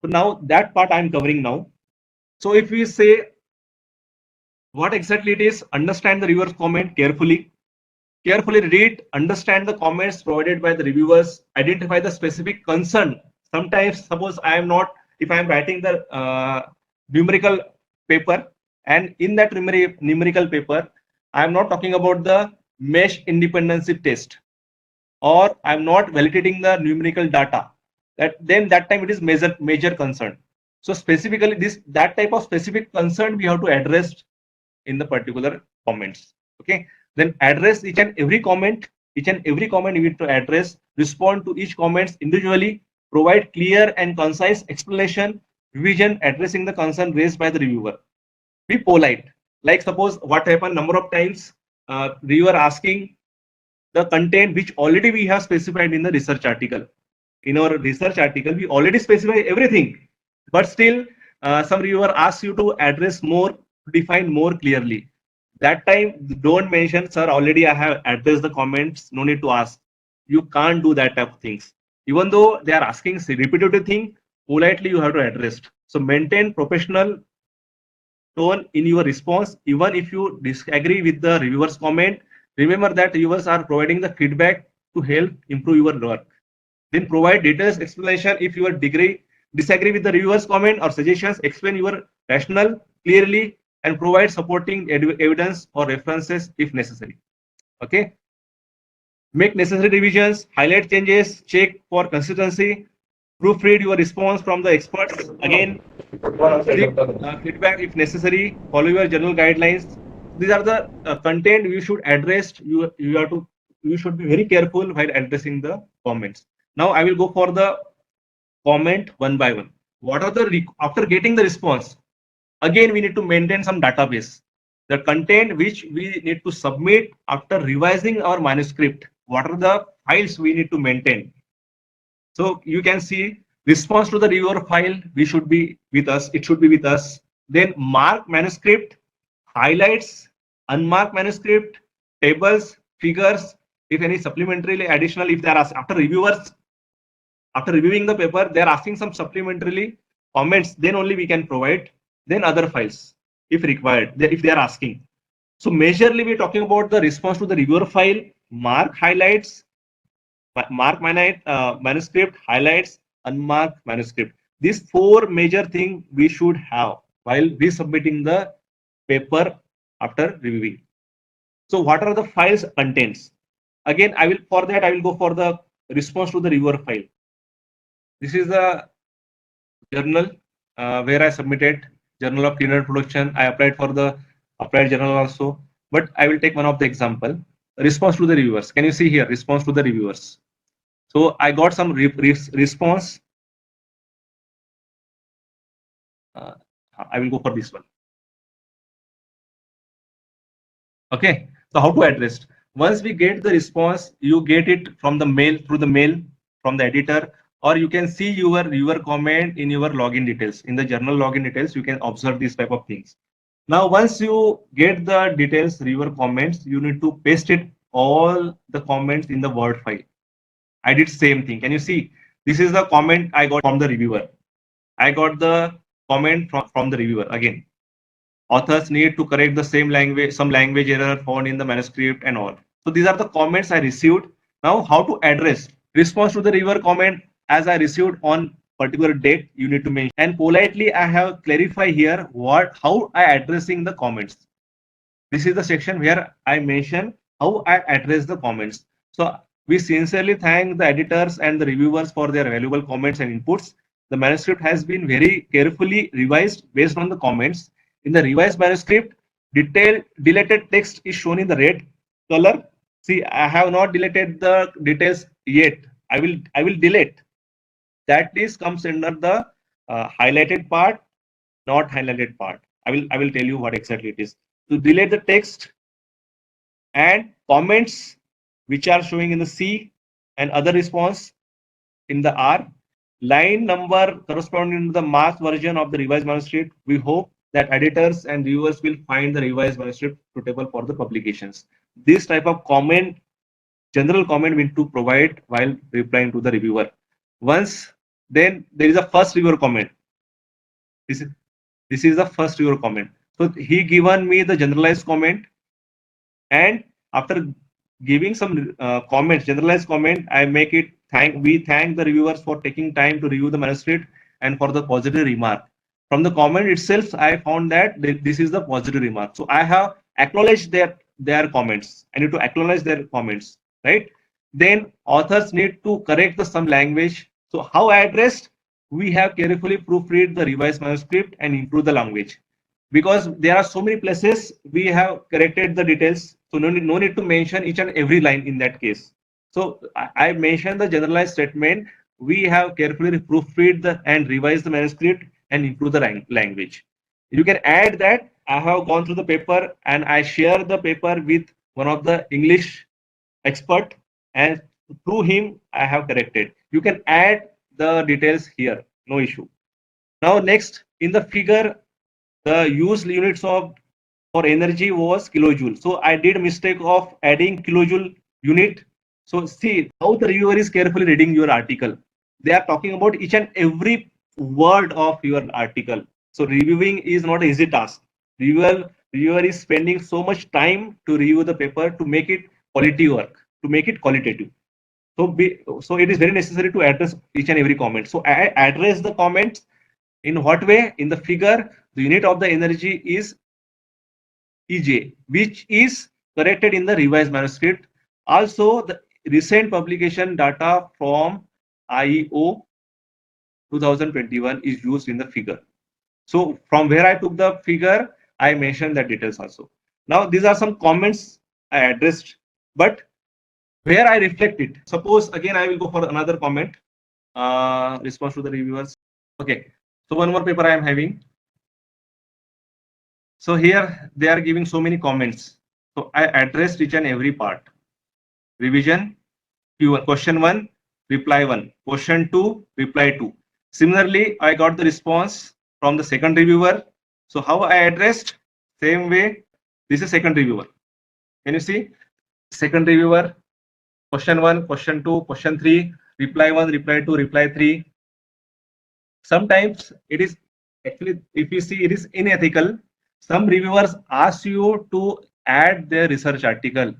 So now that part I'm covering now. So if we say what exactly it is, understand the reviewer's comment carefully. Carefully read, understand the comments provided by the reviewers, identify the specific concern. Sometimes, suppose I am not, if I am writing the numerical paper, and in that numerical paper, I am not talking about the mesh independency test, or I am not validating the numerical data. That time it is major concern. So specifically that type of specific concern we have to address in the particular comments. Okay, then address each and every comment you need to address, respond to each comments individually, provide clear and concise explanation, revision addressing the concern raised by the reviewer. Be polite. Like suppose what happened number of times, reviewer asking the content which already we have specified in the research article. In our research article we already specify everything, but still some reviewer asks you to address more, define more clearly. That time don't mention, sir, already I have addressed the comments, no need to ask. You can't do that type of things. Even though they are asking repetitive thing, politely you have to address. So maintain professional tone in your response. Even if you disagree with the reviewer's comment, remember that reviewers are providing the feedback to help improve your work. Then provide detailed explanation if you disagree with the reviewer's comment or suggestions. Explain your rationale clearly and provide supporting evidence or references if necessary. Okay. Make necessary revisions, highlight changes, check for consistency, proofread your response from the experts. Again, seek feedback if necessary. Follow your general guidelines. These are the content you should address. You should be very careful while addressing the comments. Now I will go for the comment one by one. What are the after getting the response? Again, we need to maintain some database. The content which we need to submit after revising our manuscript. What are the files we need to maintain? So you can see response to the reviewer file. We should be with us. It should be with us. Then mark manuscript, highlights, unmarked manuscript, tables, figures. If any supplementary additional, if there are after reviewers. After reviewing the paper, they are asking some supplementary comments, then only we can provide, then other files if required, if they are asking. So majorly we're talking about the response to the reviewer file, mark highlights, manuscript, highlights, unmarked manuscript. These four major things we should have while resubmitting the paper after reviewing. So what are the files contents? Again, I will go for the response to the reviewer file. This is the journal where I submitted Journal of Cleaner Production. I applied for the applied journal also, but I will take one of the example. Response to the reviewers. Can you see here? Response to the reviewers. So I got some response. I will go for this one. Okay. So how to address? Once we get the response, you get it from the mail, through the mail from the editor, or you can see your comment in your login details. In the journal login details, you can observe these type of things. Now, once you get the details, reviewer comments, you need to paste it all the comments in the Word file. I did same thing. Can you see? This is the comment I got from the reviewer. I got the comment from the reviewer again. Authors need to correct the same language, some language error found in the manuscript and all. So these are the comments I received. Now, how to address? Response to the reviewer comment as I received on particular date, you need to mention, and politely I have clarified here how I addressing the comments. This is the section where I mention how I address the comments. So we sincerely thank the editors and the reviewers for their valuable comments and inputs. The manuscript has been very carefully revised based on the comments. In the revised manuscript, deleted text is shown in the red color. See, I have not deleted the details yet. I will delete. That is comes under the highlighted part, not highlighted part. I will tell you what exactly it is. To delete the text and comments which are showing in the C and other response in the R. Line number corresponding to the marked version of the revised manuscript. We hope that editors and viewers will find the revised manuscript suitable for the publications. This type of comment, general comment, we need to provide while replying to the reviewer. Once Then there is a first reviewer comment. This is the first reviewer comment. So he given me the generalized comment, and after giving some comments, generalized comment, I make it we thank the reviewers for taking time to review the manuscript and for the positive remark. From the comment itself, I found that this is the positive remark. So I have acknowledged their comments. I need to acknowledge their comments, right? Then authors need to correct the some language. So how I addressed, we have carefully proofread the revised manuscript and improve the language, because there are so many places we have corrected the details, so no need to mention each and every line in that case. So I mentioned the generalized statement. We have carefully proofread and revised the manuscript and improve the language. You can add that I have gone through the paper and I share the paper with one of the English expert, and through him I have corrected. You can add the details here, no issue. Now next, in the figure, the used units of for energy was kilojoule. So I did mistake of adding kilojoule unit. So see how the reviewer is carefully reading your article. They are talking about each and every word of your article. So reviewing is not an easy task. Reviewer is spending so much time to review the paper to make it quality work, to make it qualitative. So it is very necessary to address each and every comment. So I address the comments in what way? In the figure, the unit of the energy is EJ, which is corrected in the revised manuscript. Also, the recent publication data from IEO 2021 is used in the figure. So from where I took the figure, I mentioned that details also. Now, these are some comments I addressed, but where I reflect it. Suppose again, I will go for another comment, response to the reviewers. Okay, so one more paper I am having. So here they are giving so many comments. So I addressed each and every part. Revision, question 1, reply 1. Question 2, reply 2. Similarly, I got the response from the second reviewer. So how I addressed? Same way. This is second reviewer. Can you see? Second reviewer, question 1, question 2, question 3, reply 1, reply 2, reply 3. Sometimes it is actually, if you see, it is unethical. Some reviewers ask you to add their research article.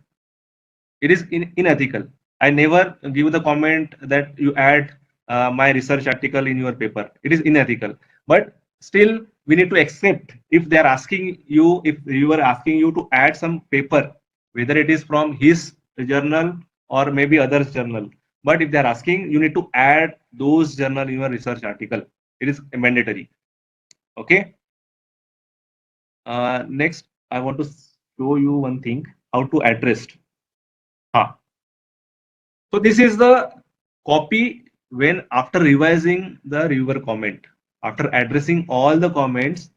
It is unethical. I never give the comment that you add my research article in your paper. It is unethical. But still, we need to accept if they are asking you, if you are asking you to add some paper, whether it is from his journal or maybe others journal. But if they are asking, you need to add those journal in your research article. It is mandatory. Okay. Next, I want to show you one thing, how to address. So this is the copy when after revising the reviewer comment, after addressing all the comments,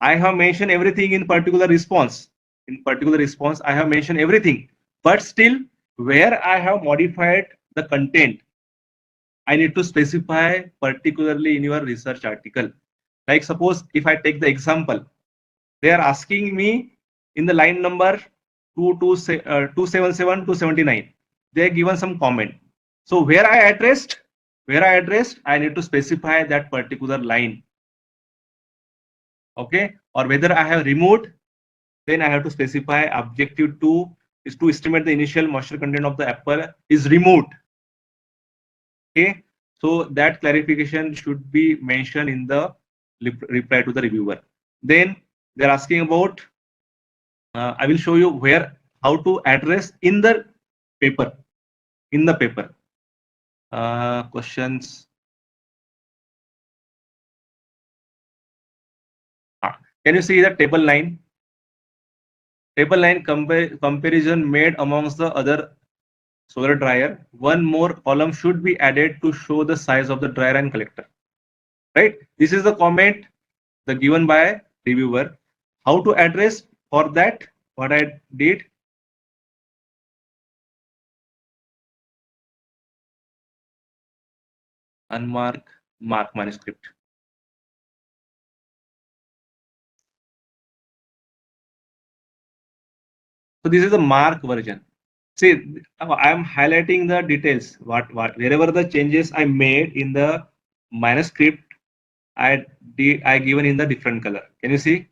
I have mentioned everything in particular response. In particular response, I have mentioned everything, but still where I have modified the content, I need to specify particularly in your research article. Like suppose if I take the example, they are asking me in the line number 277, 279, they are given some comment. So where I addressed, I need to specify that particular line. Okay, or whether I have removed, then I have to specify objective 2 is to estimate the initial moisture content of the apple is removed. Okay, so that clarification should be mentioned in the reply to the reviewer. Then they're asking about, I will show you where, how to address in the paper, questions. Can you see the table line? Table line comparison made amongst the other solar dryer. One more column should be added to show the size of the dryer and collector. Right? This is the comment the given by reviewer. How to address for that? What I did. Unmark mark manuscript. So this is the mark version. See, I am highlighting the details. What wherever the changes I made in the manuscript I given in the different color. Can you see?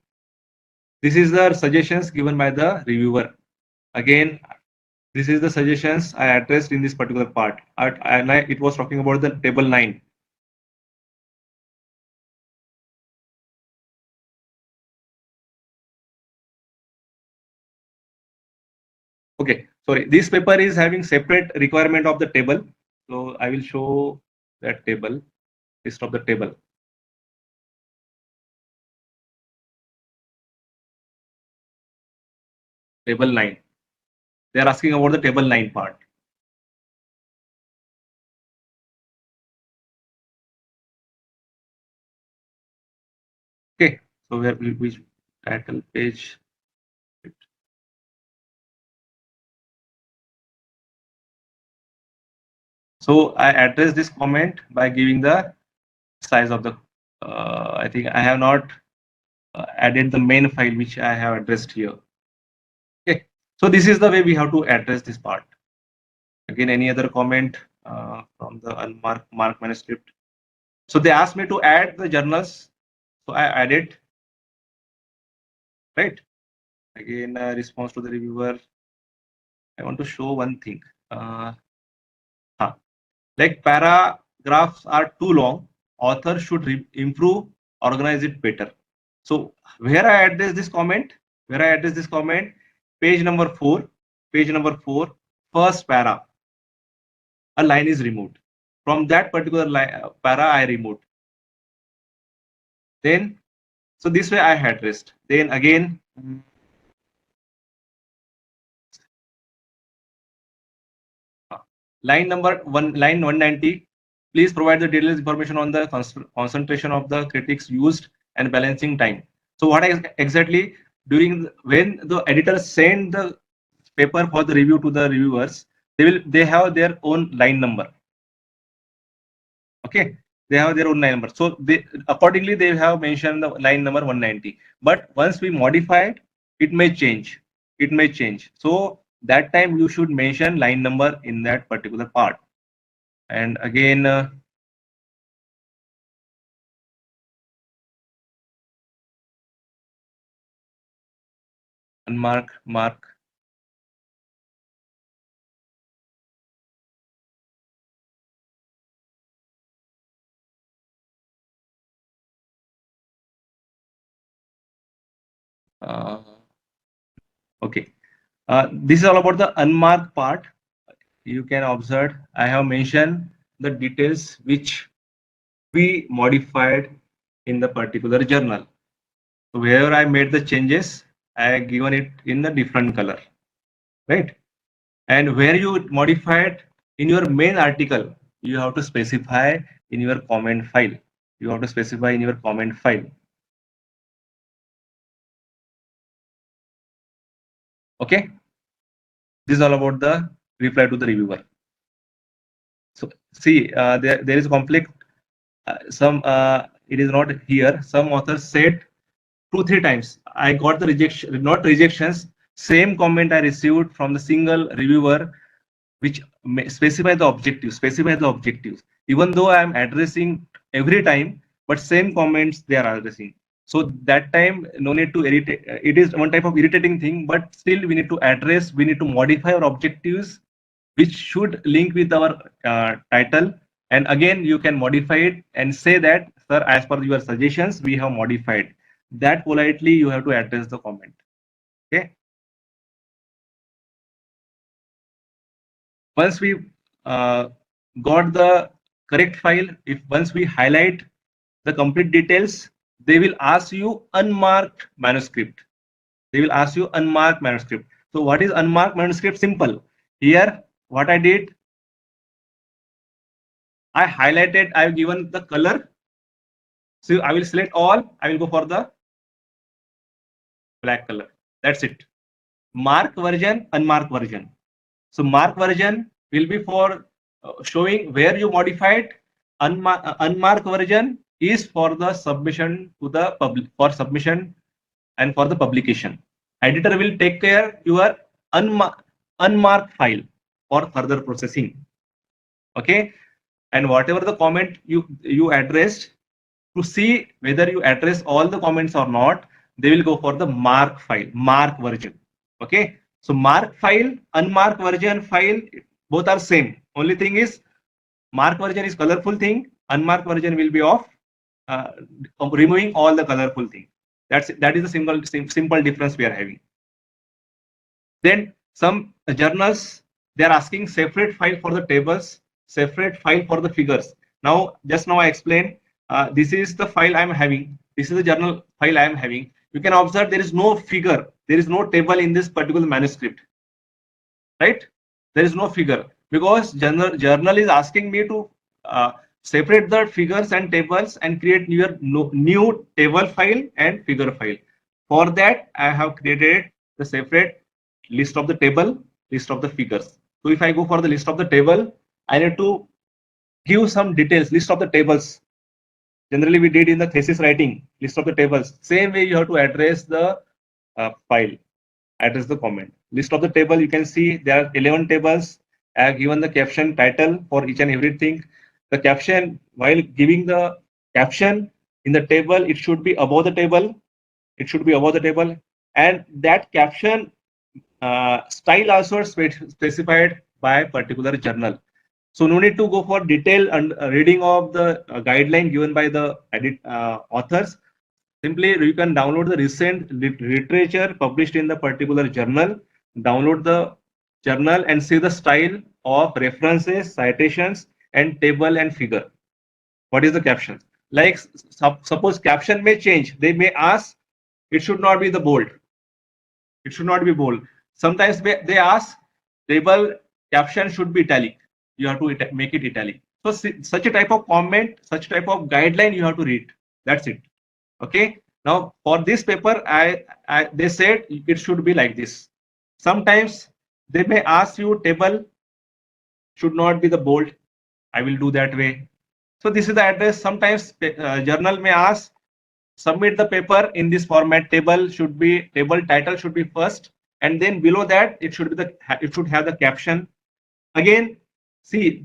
This is the suggestions given by the reviewer. Again, this is the suggestions I addressed in this particular part. And it was talking about the table 9. Okay, sorry. This paper is having separate requirement of the table. So I will show that table, list of the table. Table 9. They are asking about the table 9 part. Okay, so where which title page? So I address this comment by giving the size of the. I think I have not added the main file which I have addressed here. Okay, so this is the way we have to address this part. Again, any other comment from the unmarked manuscript? So they asked me to add the journals, so I added. Right. Again, response to the reviewer. I want to show one thing. Like paragraphs are too long. Author should improve, organize it better. So where I address this comment, page number 4, first para, a line is removed. From that particular line, para I removed. Then, so this way I had addressed. Then again, line 190. Please provide the detailed information on the concentration of the critics used and balancing time. So what exactly when the editors send the paper for the review to the reviewers, they have their own line number. Okay, they have their own line number. So they accordingly they have mentioned the line number 190. But once we modify it may change. It may change. So that time you should mention line number in that particular part. And again, mark. Okay. This is all about the unmarked part. You can observe I have mentioned the details which we modified in the particular journal. So wherever I made the changes, I have given it in the different color, right? And where you modified in your main article, you have to specify in your comment file. You have to specify in your comment file. Okay. This is all about the reply to the reviewer. So see, there is conflict. It is not here. Some authors said 2-3 times. I got the rejection, not rejections. Same comment I received from the single reviewer, which specify the objectives. Even though I am addressing every time, but same comments they are addressing. So that time, no need to irritate. It is one type of irritating thing, but still we need to address. We need to modify our objectives, which should link with our title. And again, you can modify it and say that, sir, as per your suggestions, we have modified. That politely you have to address the comment. Okay. Once we got the correct file, if once we highlight the complete details, they will ask you unmarked manuscript. They will ask you unmarked manuscript. So what is unmarked manuscript? Simple. Here, what I did, I highlighted, I've given the color. So I will select all, I will go for the black color. That's it. Mark version, unmarked version. So mark version will be for showing where you modified. Unmarked version is for the submission to the public, for submission and for the publication. Editor will take care your unmarked file for further processing. Okay. and whatever the comment you addressed, to see whether you address all the comments or not, they will go for the mark file, mark version. Okay, so mark file, unmarked version file, both are same. Only thing is mark version is colorful thing, unmarked version will be of uh, removing all the colorful thing. That is the simple difference we are having. Then some journals, they are asking separate file for the tables, separate file for the figures. Now, just now I explained, this is the file I am having. This is the journal file I am having. You can observe there is no figure, there is no table in this particular manuscript, right? There is no figure because journal is asking me to separate the figures and tables and create new table file and figure file. For that, I have created the separate list of the table, list of the figures. So if I go for the list of the table, I need to give some details, list of the tables. Generally, we did in the thesis writing, list of the tables. Same way you have to address the file, address the comment. List of the table, you can see there are 11 tables. I have given the caption title for each and everything. The caption, while giving the caption in the table, it should be above the table. It should be above the table. And that caption style also specified by particular journal. So no need to go for detailed reading of the guideline given by the authors. Simply you can download the recent literature published in the particular journal, download the journal and see the style of references, citations, and table and figure. What is the caption? Like suppose caption may change. They may ask, it should not be the bold. It should not be bold. Sometimes they ask, table caption should be italic. You have to make it italic. So such a type of comment, such type of guideline you have to read. That's it. Okay. Now for this paper, they said it should be like this. Sometimes they may ask you table should not be the bold. I will do that way. So this is the address. Sometimes journal may ask submit the paper in this format. Table title should be first, and then below that it should have the caption. Again, see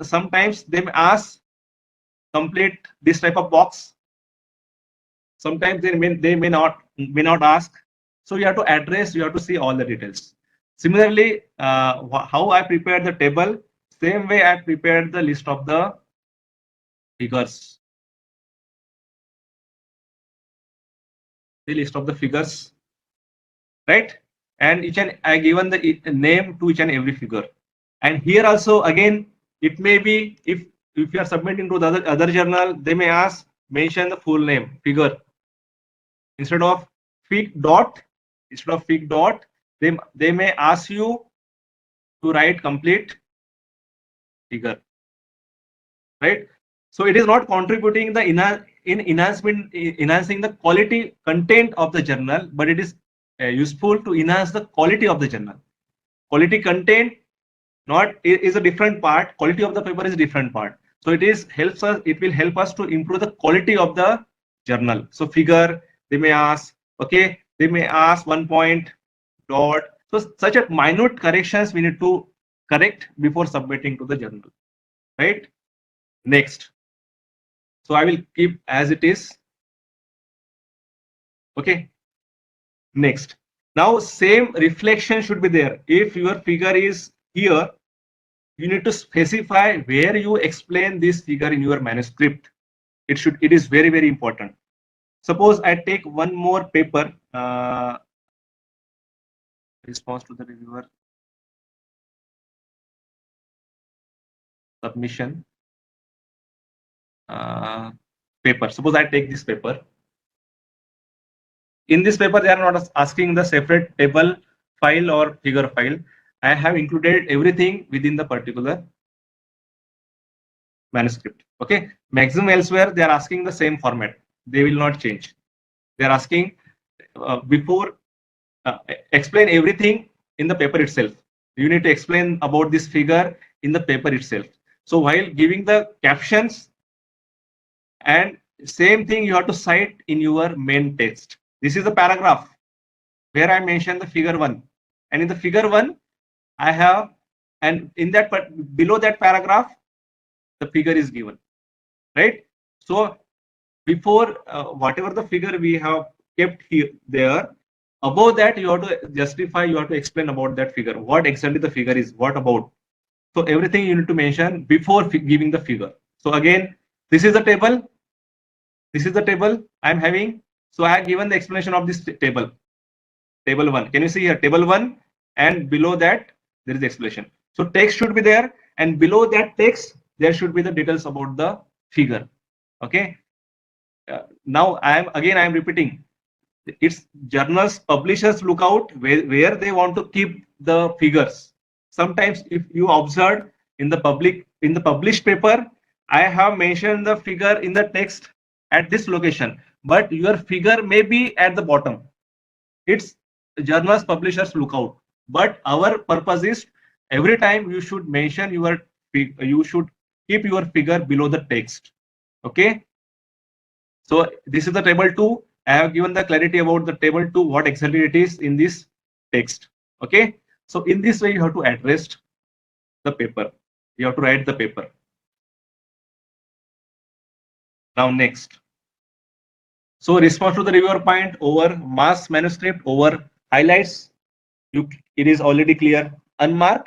sometimes they may ask complete this type of box. Sometimes they may not ask. So you have to address, you have to see all the details. Similarly, how I prepared the table, same way I prepared the list of the figures. The list of the figures, right? And I given the name to each and every figure. And here also again, it may be if you are submitting to the other journal, they may ask mention the full name figure instead of fig dot. They may ask you to write complete figure, right? So it is not contributing the enhancing the quality content of the journal, but it is useful to enhance the quality of the journal. Quality content is a different part. Quality of the paper is a different part. So it will help us to improve the quality of the journal. So figure, they may ask, okay, they may ask 1 point dot. So such a minute corrections we need to correct before submitting to the journal, right? Next. So I will keep as it is. Okay. Next. Now same reflection should be there. If your figure is here, you need to specify where you explain this figure in your manuscript. It is very, very important. Suppose I take one more paper, response to the reviewer submission paper. Suppose I take this paper. In this paper, they are not asking the separate table file or figure file. I have included everything within the particular manuscript. Okay. Maximum elsewhere, they are asking the same format. They will not change. They are asking before explain everything in the paper itself. You need to explain about this figure in the paper itself. So while giving the captions, and same thing you have to cite in your main text. This is the paragraph where I mentioned the figure 1, and in the figure 1 I have, and in that below that paragraph the figure is given, right? So before whatever the figure we have kept here there, above that you have to justify, you have to explain about that figure, what exactly the figure is, what about. So everything you need to mention before giving the figure. So again, this is the table. This is the table I'm having. So I have given the explanation of this table. Table 1. Can you see here? Table 1, and below that there is the explanation. So text should be there, and below that text there should be the details about the figure. Okay. Now I am repeating. It's journals, publishers look out where they want to keep the figures. Sometimes if you observe in the published paper, I have mentioned the figure in the text at this location, but your figure may be at the bottom. It's journals, publishers look out, but our purpose is every time you should mention you should keep your figure below the text. Okay. So this is the table 2. I have given the clarity about the table 2, what exactly it is in this text. Okay. So in this way, you have to address the paper. You have to write the paper. Now next. So response to the reviewer point over mass manuscript over highlights. It is already clear. Unmark,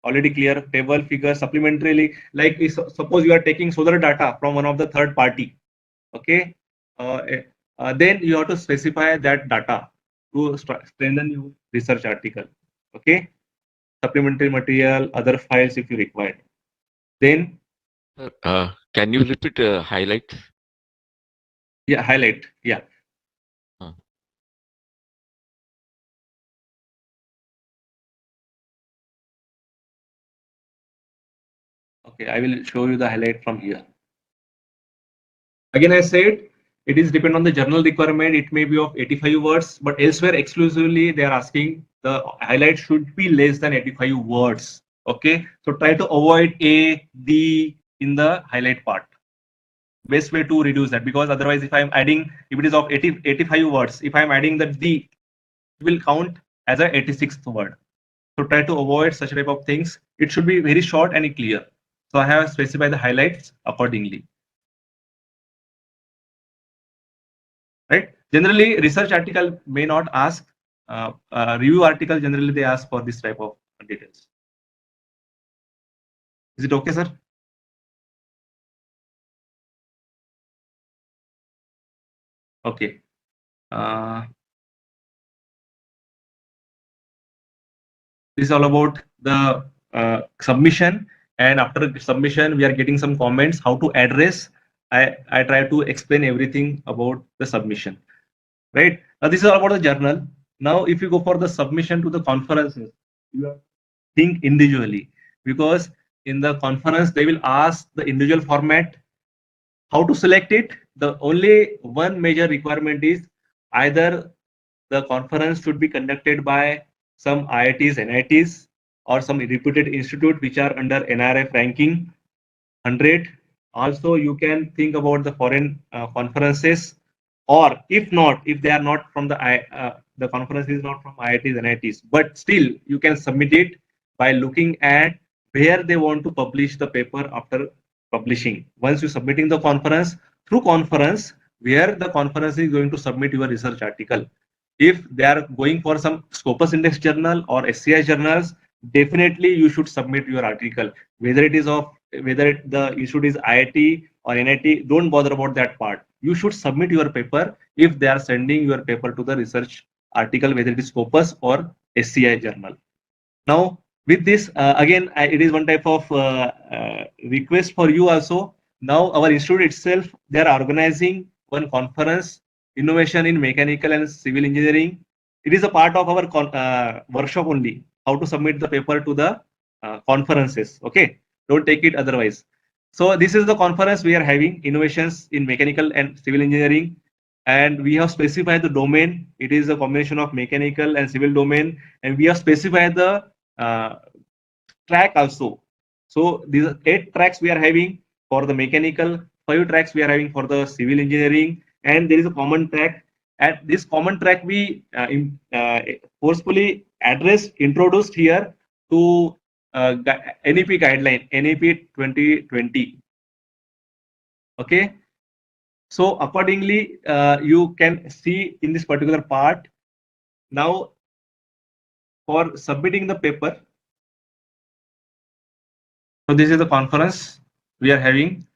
already clear. Table, figure, supplementarily. Like suppose you are taking solar data from one of the third party. Okay. Then you have to specify that data to strengthen your research article. Okay. Supplementary material, other files if you require. Then Can you repeat highlights? yeah, highlight. Yeah. Okay, I will show you the highlight from here. Again, I said it is depend on the journal requirement. It may be of 85 words, but elsewhere exclusively they are asking the highlight should be less than 85 words. Okay, so try to avoid A, D in the highlight part. Best way to reduce that, because otherwise if I'm adding, if it is of 85 words, if I'm adding the D, it will count as a 86th word. So try to avoid such type of things. It should be very short and clear. So I have specified the highlights accordingly. Right? Generally, research article may not ask. Review article generally they ask for this type of details. Is it okay, sir? Okay. This is all about the submission, and after submission we are getting some comments how to address. I try to explain everything about the submission, right? Now this is all about the journal. Now if you go for the submission to the conferences, you have to think individually, because in the conference they will ask the individual format. How to select it? The only one major requirement is either the conference should be conducted by some IITs, NITs, or some reputed institute which are under NRF ranking 100. Also, you can think about the foreign conferences, or if not, if they are not from the conference is not from IITs, NITs, but still you can submit it by looking at where they want to publish the paper after publishing. Once you submitting the conference, through conference, where the conference is going to submit your research article. If they are going for some Scopus Index journal or SCI journals, definitely you should submit your article. Whether the institute is IIT or NIT, don't bother about that part. You should submit your paper if they are sending your paper to the research article, whether it is Scopus or SCI journal. Now, with this, again, it is one type of request for you also. Now, our institute itself, they are organizing one conference, Innovation in Mechanical and Civil Engineering. It is a part of our workshop only, how to submit the paper to the conferences. Okay, don't take it otherwise. So this is the conference we are having, Innovations in Mechanical and Civil Engineering. And we have specified the domain. It is a combination of mechanical and civil domain, and we have specified the track also. So these are 8 tracks we are having for the mechanical, 5 tracks we are having for the civil engineering, and there is a common track. At this common track, we forcefully introduced here to NEP guideline, NEP 2020. Okay. So accordingly, you can see in this particular part now for submitting the paper. So this is the conference we are having.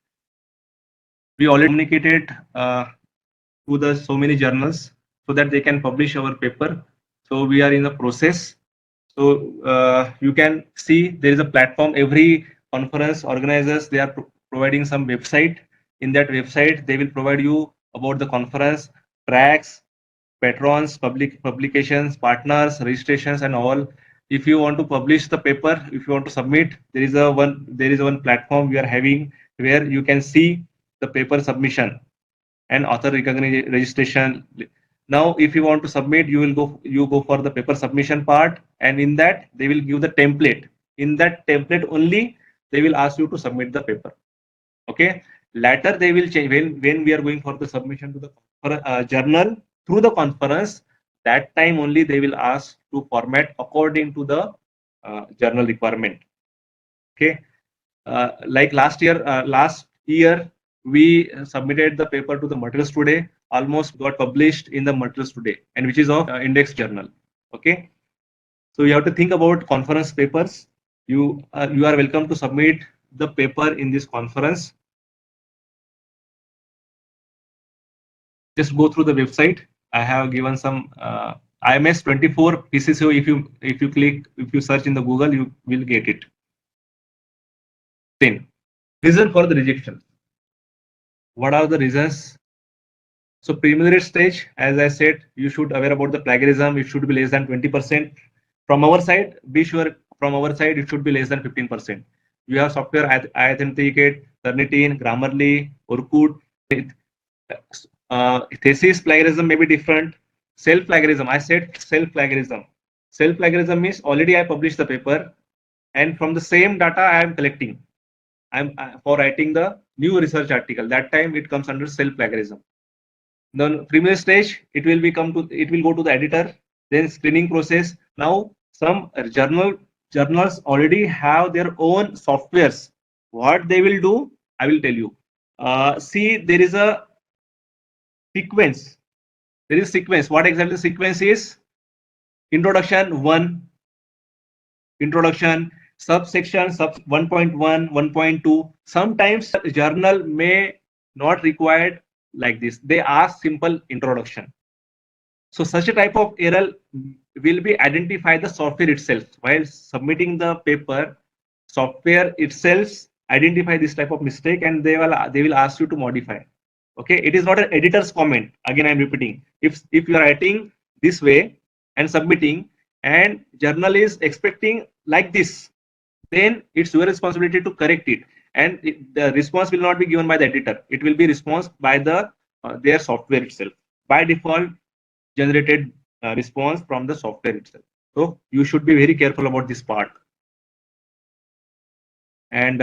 We already communicated to the so many journals so that they can publish our paper. So we are in the process. So you can see there is a platform. Every conference organizers, they are providing some website. In that website, they will provide you about the conference, tracks, patrons, publications, partners, registrations, and all. If you want to publish the paper, if you want to submit, there is one platform we are having where you can see the paper submission and author recognition registration. Now, if you want to submit, you go for the paper submission part, and in that they will give the template. In that template only, they will ask you to submit the paper. Okay. Later they will change when we are going for the submission to the journal through the conference. That time only they will ask to format according to the journal requirement. Okay. Like last year we submitted the paper to the Materials Today, almost got published in the Materials Today, and which is of index journal. Okay. So you have to think about conference papers. You are welcome to submit the paper in this conference. Just go through the website. I have given some IMS 24 PCCO. If you search in the Google, you will get it. Then reason for the rejection. What are the reasons? So preliminary stage, as I said, you should aware about the plagiarism. It should be less than 20%. From our side, be sure from our side it should be less than 15%. You have software authenticate, Turnitin, Grammarly, Orkut. Thesis plagiarism may be different. Self plagiarism, I said self plagiarism. Self plagiarism means already I published the paper, and from the same data I am collecting. I'm for writing the new research article. That time it comes under self plagiarism. The preliminary stage, it will go to the editor, then screening process. Now some journals already have their own softwares. What they will do, I will tell you. See, there is a sequence. There is sequence. What exactly the sequence is? Introduction 1, introduction, subsection, sub 1.1, 1.2. Sometimes journal may not required like this. They ask simple introduction. So such a type of error will be identify the software itself. While submitting the paper, software itself identify this type of mistake, and they will ask you to modify. Okay, it is not an editor's comment. Again, I'm repeating. If you are writing this way and submitting, and journal is expecting like this, then it's your responsibility to correct it. And the response will not be given by the editor. It will be response by the their software itself. By default, generated response from the software itself. So you should be very careful about this part. And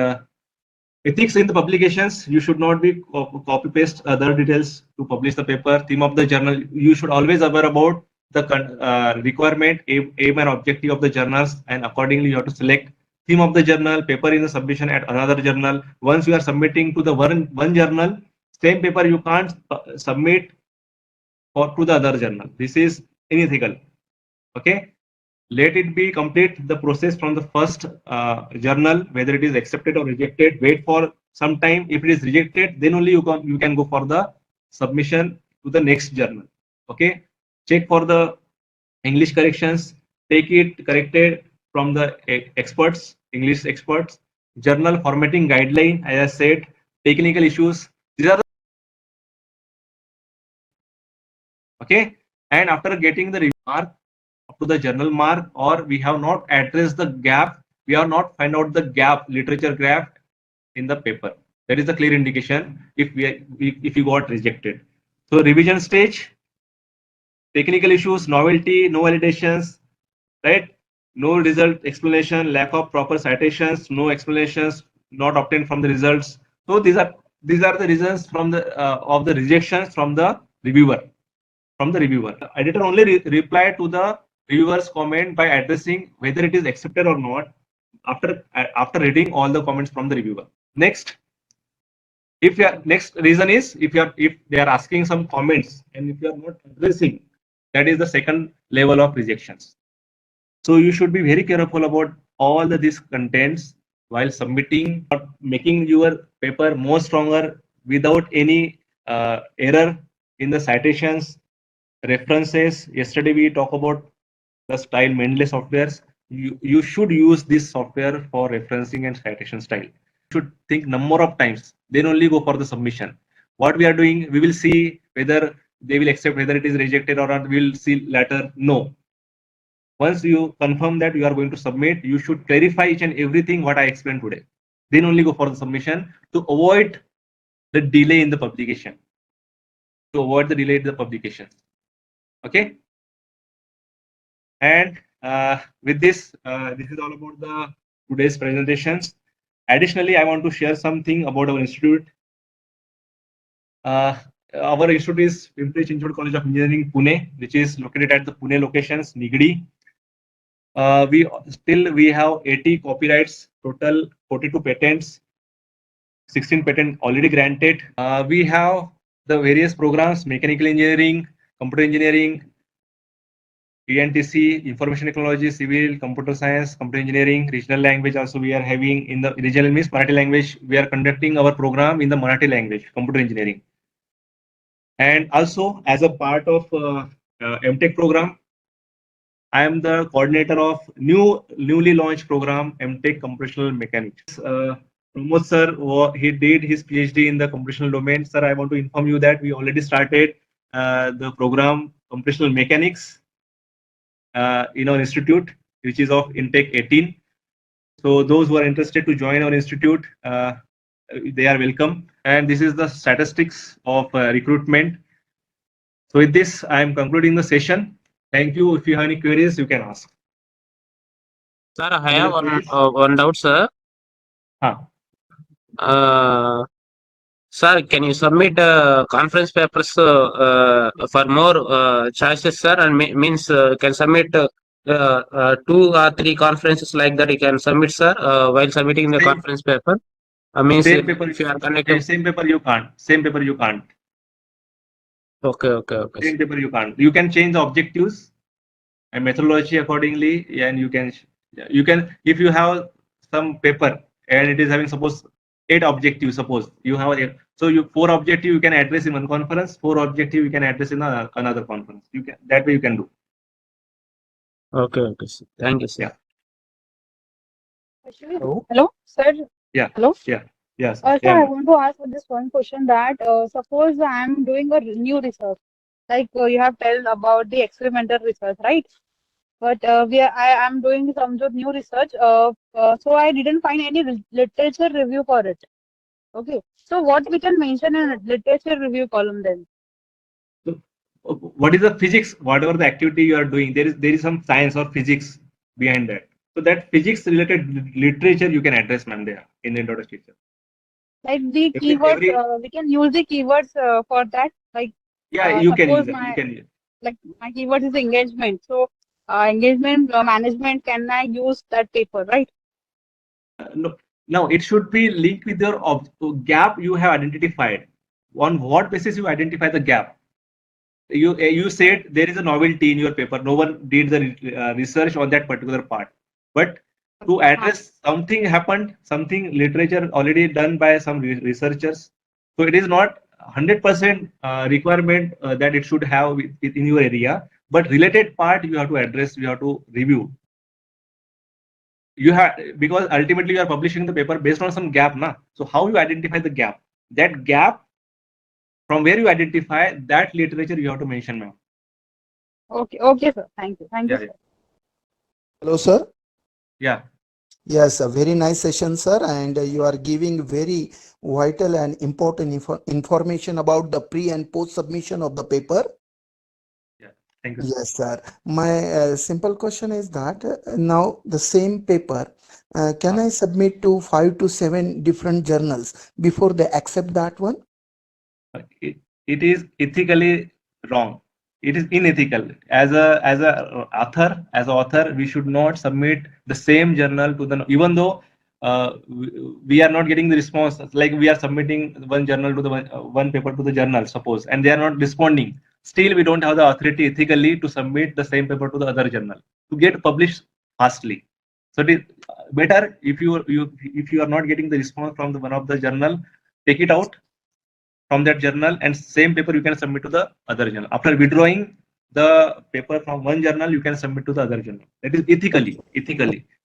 ethics in the publications, you should not be copy paste other details to publish the paper. Theme of the journal, you should always aware about the requirement, aim and objective of the journals, and accordingly you have to select theme of the journal, paper in the submission at another journal. Once you are submitting to the one journal, same paper you can't submit or to the other journal. This is unethical. Okay. Let it be complete the process from the first journal, whether it is accepted or rejected. Wait for some time. If it is rejected, then only you can go for the submission to the next journal. Okay. Check for the English corrections. Take it corrected from the experts, English experts. Journal formatting guideline, as I said, technical issues. These are the okay. And after getting the mark up to the journal mark, or we have not addressed the gap, we have not find out the gap, literature gap in the paper. That is the clear indication if you got rejected. So revision stage, technical issues, novelty, no validations, right? No result explanation, lack of proper citations, no explanations, not obtained from the results. So these are the reasons from the of the rejections from the reviewer. The editor only reply to the reviewer's comment by addressing whether it is accepted or not. after reading all the comments from the reviewer. Next, if your next reason is if they are asking some comments and if you are not addressing, that is the second level of rejections. So you should be very careful about all the these contents while submitting or making your paper more stronger without any error in the citations, references. Yesterday we talked about the style mainly softwares. You should use this software for referencing and citation style. You should think number of times, then only go for the submission. What we are doing, we will see whether they will accept, whether it is rejected or not. We will see later. No, once you confirm that you are going to submit, you should clarify each and everything what I explained today. Then only go for the submission to avoid the delay in the publication. To avoid the delay in the publication. Okay. And with this, this is all about the today's presentations. Additionally, I want to share something about our institute. Our institute is Pimpri Chinchwad College of Engineering, Pune, which is located at the Pune locations, Nigdi. We have 80 copyrights, total 42 patents, 16 patents already granted. We have the various programs: mechanical engineering, computer engineering, ENTC, information technology, civil, computer science, computer engineering, regional language. Also, we are having in the regional means Marathi language. We are conducting our program in the Marathi language, computer engineering, and also as a part of MTech program, I am the coordinator of newly launched program MTech Computational Mechanics. Pramod sir, he did his PhD in the computational domain. Sir, I want to inform you that we already started the program Computational Mechanics in our institute, which is of Intake 18. So those who are interested to join our institute, they are welcome. And this is the statistics of recruitment. So with this, I am concluding the session. Thank you. If you have any queries, you can ask. Sir, I have one doubt, sir. Sir, can you submit conference papers for more choices, sir? And means can submit 2 or 3 conferences like that. You can submit, sir, while submitting the conference paper. Means same paper, if you are connected. same paper you can't. Same paper you can't. Okay. Same paper you can't. You can change the objectives and methodology accordingly, and you can if you have some paper and it is having suppose 8 objectives. Suppose you have so you 4 objective you can address in one conference, 4 objective you can address in another conference. You can that way you can do. Okay, sir. Thank you, sir. Yeah. Hello, sir. Yeah. Hello. Yeah. Yes. Sir, I want to ask this one question that suppose I am doing a new research, like you have told about the experimental research, right? But I am doing some new research. So I didn't find any literature review for it. Okay. So what we can mention in a literature review column then? So, what is the physics? Whatever the activity you are doing, there is some science or physics behind that. So that physics related literature you can address, ma'am, there in the introduction. Like the keywords, we can use the keywords for that. Like yeah, you can use suppose that. You can use. Like my keyword is engagement. So engagement management, can I use that paper, right? No, it should be linked with your gap you have identified. On what basis you identify the gap? You said there is a novelty in your paper. No one did the research on that particular part. But to address something happened, something literature already done by some researchers. So it is not 100% requirement that it should have within your area, but related part you have to address, you have to review. You have, because ultimately you are publishing the paper based on some gap, na? So how you identify the gap? That gap, from where you identify that literature, you have to mention, ma'am. Okay, sir. Thank you, sir. Hello, sir. Yeah. Yes, a very nice session, sir, and you are giving very vital and important information about the pre and post submission of the paper. Yeah, thank you. Yes, sir. My simple question is that now the same paper, can I submit to 5 to 7 different journals before they accept that one? It is ethically wrong. it is unethical. As a author, we should not submit the same journal to the, even though we are not getting the response. Like we are submitting one journal to the one paper to the journal, suppose, and they are not responding. Still, we don't have the authority ethically to submit the same paper to the other journal to get published fastly. So it is better if you are not getting the response from the one of the journal, take it out from that journal, and same paper you can submit to the other journal. After withdrawing the paper from one journal, you can submit to the other journal. That is ethically.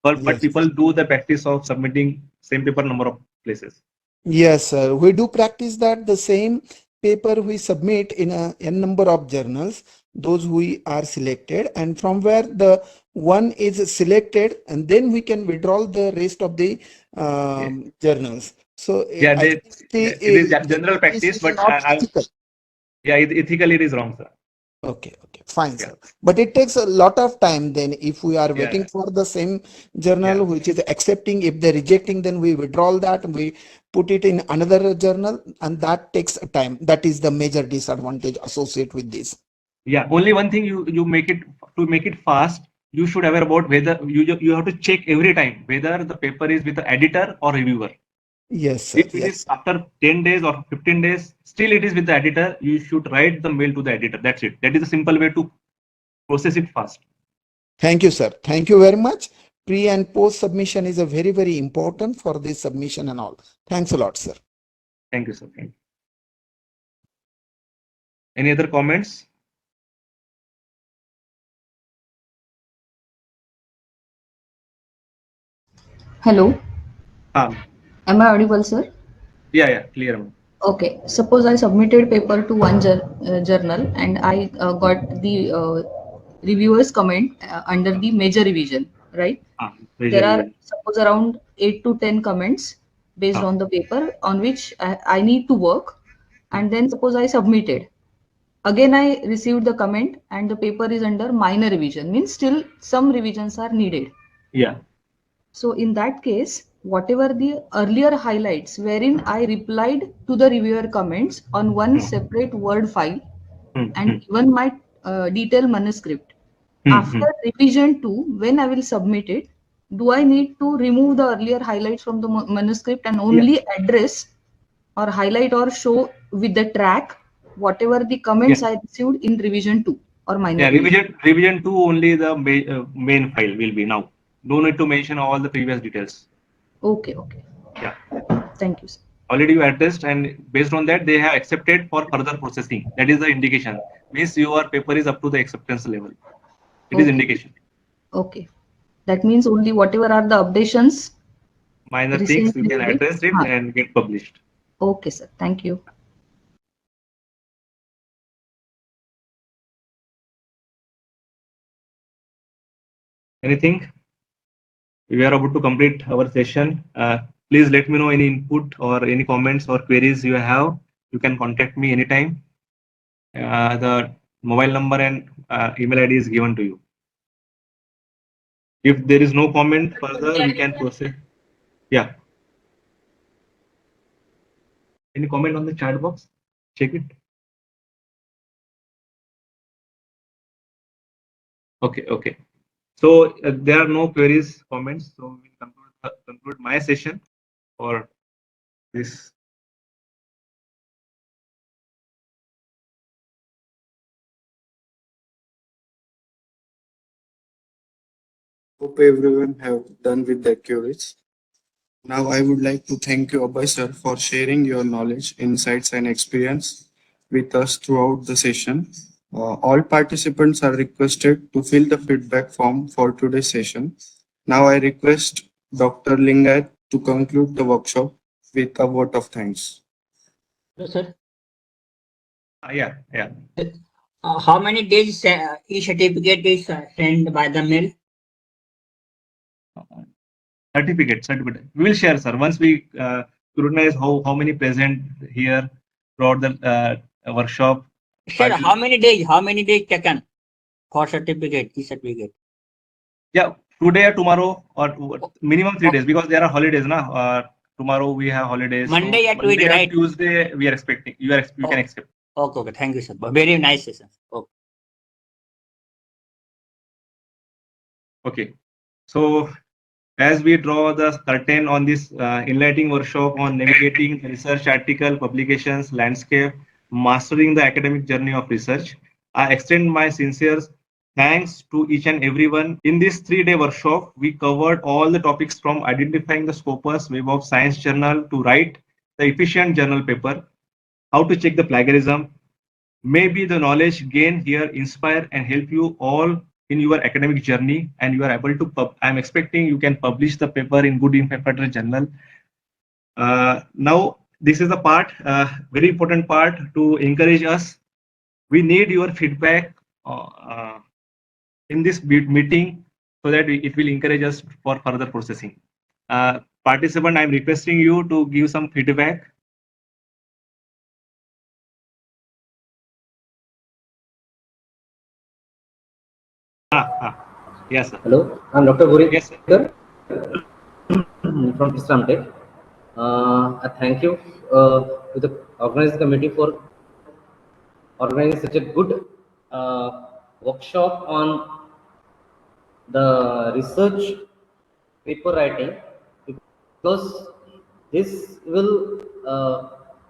But Yes. people do the practice of submitting same paper number of places. Yes, sir. We do practice that. The same paper we submit in a n number of journals, those we are selected, and from where the one is selected, and then we can withdraw the rest of the journals. So Yeah, I think it is general this practice, is but not ethical. yeah, ethically it is wrong, sir. Okay, fine, Yeah. sir. But it takes a lot of time then if we are waiting Yeah. for the same journal Yeah. which is accepting. If they're rejecting, then we withdraw that, we put it in another journal, and that takes time. That is the major disadvantage associated with this. Yeah, only one thing, you make it, to make it fast, you should aware about whether you have to check every time whether the paper is with the editor or reviewer. Yes, sir. If it is Yes. after 10 days or 15 days, still it is with the editor, you should write the mail to the editor. That's it. That is a simple way to process it fast. Thank you, sir. Thank you very much. Pre and post submission is a very, very important for this submission and all. Thanks a lot, sir. Thank you, sir. Thank you. Any other comments? Hello, Ah, am I audible, sir? yeah, clear. Okay, suppose I submitted paper to one journal and I got the reviewer's comment under the major revision, right? There are suppose around 8 to 10 comments based on the paper on which I need to work, and then suppose I submitted. Again, I received the comment and the paper is under minor revision, means still some revisions are needed. Yeah. So in that case, whatever the earlier highlights wherein I replied to the reviewer comments on one separate Word file and given my detailed manuscript, after revision 2, when I will submit it, do I need to remove the earlier highlights from the manuscript and only address or highlight or show with the track whatever the comments I received in revision 2 or minor Yeah, revision? revision 2 only the main file will be now. No need to mention all the previous details. Okay. Yeah. Thank you, sir. Already you addressed, and based on that, they have accepted for further processing. That is the indication. Means your paper is up to the acceptance level. It is indication. Okay. That means only whatever are the updations. Minor things you Recently can will be- address it and get published. Okay, sir. Thank you. Anything? We are about to complete our session. Please let me know any input or any comments or queries you have. You can contact me anytime. The mobile number and email ID is given to you. If there is no comment further, we can proceed. Yeah. Any comment on the chat box? Check it. Okay. So there are no queries, comments. So we conclude my session for this. Hope everyone have done with their queries. Now I would like to thank you, Abhay sir, for sharing your knowledge, insights, and experience with us throughout the session. All participants are requested to fill the feedback form for today's session. Now I request Dr. Lingayat to conclude the workshop with a vote of thanks. Hello, sir. Yeah. How many days e-certificate is sent by the mail? Certificate. We will share, sir. Once we scrutinize how many present here throughout the workshop. Sir, how many days taken for certificate, e-certificate? Yeah, today or tomorrow, or minimum 3 days, because there are holidays now. Tomorrow we have holidays. Monday so or Tuesday, right? Tuesday we are expecting. You can accept. Okay. Thank you, sir. Very nice session. Okay. Okay. So as we draw the curtain on this enlightening workshop on navigating the research article publications landscape, mastering the academic journey of research, I extend my sincere thanks to each and everyone. In this 3-day workshop, we covered all the topics from identifying the Scopus Web of Science journal to write the efficient journal paper, how to check the plagiarism. Maybe the knowledge gained here inspire and help you all in your academic journey, and you are able to I'm expecting you can publish the paper in good Federal journal. Now this is the part, very important part to encourage us. We need your feedback in this meeting so that it will encourage us for further processing. Participant, I'm requesting you to give some feedback. Yes, sir. Hello, I'm Dr. Gori Yes, sir. from Islam Tech. I thank you to the organizing committee for organizing such a good workshop on the research paper writing, because this will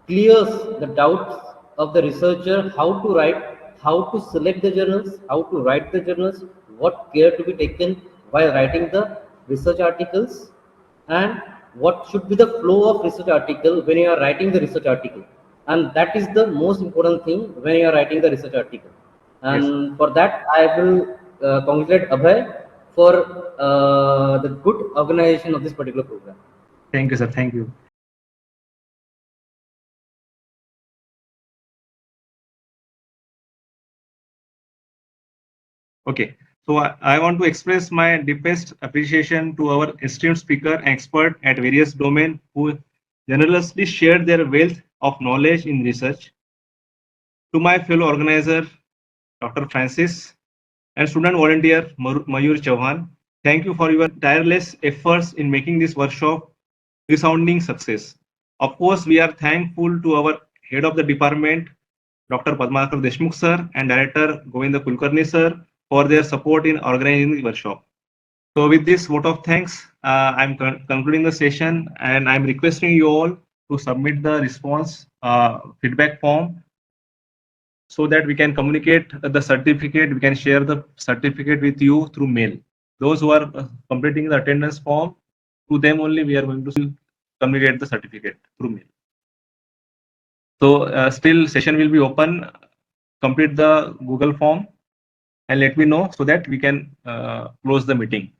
clears the doubts of the researcher how to write, how to select the journals, how to write the journals, what care to be taken while writing the research articles, and what should be the flow of research article when you are writing the research article. And that is the most important thing when you are writing the research article. And Yes. for that, I will congratulate Abhay for the good organization of this particular program. Thank you, sir. Thank you. Okay, so I want to express my deepest appreciation to our esteemed speaker and expert at various domains who generously shared their wealth of knowledge in research. To my fellow organizer, Dr. Francis, and student volunteer Mayur Chauhan, thank you for your tireless efforts in making this workshop resounding success. Of course, we are thankful to our head of the department, Dr. Padmakar Deshmukh sir, and Director Govinda Kulkarni sir for their support in organizing the workshop. So with this vote of thanks, I'm concluding the session, and I'm requesting you all to submit the response feedback form so that we can communicate the certificate, we can share the certificate with you through mail. Those who are completing the attendance form, to them only we are going to communicate the certificate through mail. So still session will be open. Complete the Google form and let me know so that we can close the meeting.